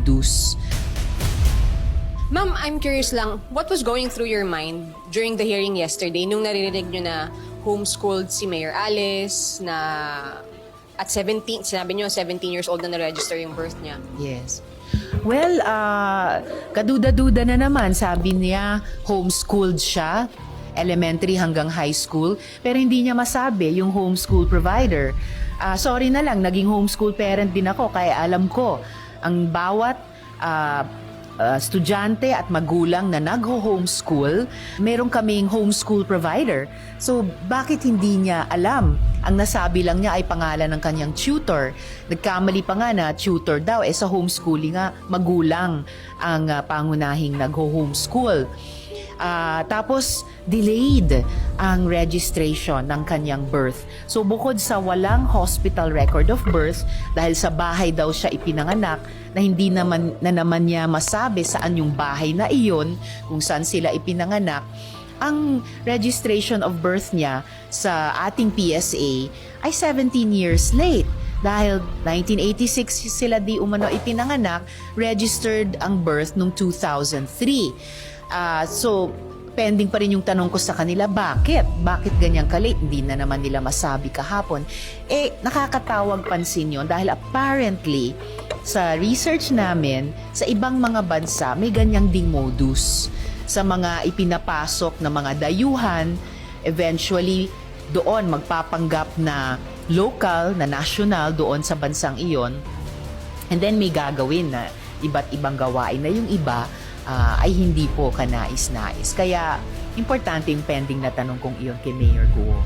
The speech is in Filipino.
modus. Ma'am, I'm curious lang, what was going through your mind during the hearing yesterday nung naririnig nyo na homeschooled si Mayor Alice, na at 17, sinabi nyo 17 years old na na-register yung birth niya? Yes. Well, kaduda-duda na naman. Sabi niya, homeschooled siya, elementary hanggang high school, pero hindi niya masabi yung homeschool provider. Sorry na lang, naging homeschool parent din ako, kaya alam ko, ang bawat estudyante at magulang na nag-homeschool, meron kaming homeschool provider. So, bakit hindi niya alam? Ang nasabi lang niya ay pangalan ng kanyang tutor. Nagkamali pa nga na tutor daw. Sa homeschooling nga, magulang ang pangunahing nag-homeschool. Tapos, delayed ang registration ng kanyang birth. So, bukod sa walang hospital record of birth, dahil sa bahay daw siya ipinanganak, na hindi naman niya masabi saan yung bahay na iyon, kung saan sila ipinanganak, ang registration of birth niya sa ating PSA ay 17 years late. Dahil 1986 sila di umano ipinanganak, registered ang birth noong 2003. So, pending pa rin yung tanong ko sa kanila, bakit? Bakit ganyang ka-late? Hindi na naman nila masabi kahapon. Nakakatawag pansin yun dahil apparently, sa research namin, sa ibang mga bansa, may ganyang ding modus. Sa mga ipinapasok na mga dayuhan, eventually, doon magpapanggap na local, na national, doon sa bansang iyon. And then may gagawin na iba't ibang gawain na yung iba, ay hindi po kanais-nais. Kaya, importante yung pending na tanong kong iyon kay Mayor Guo.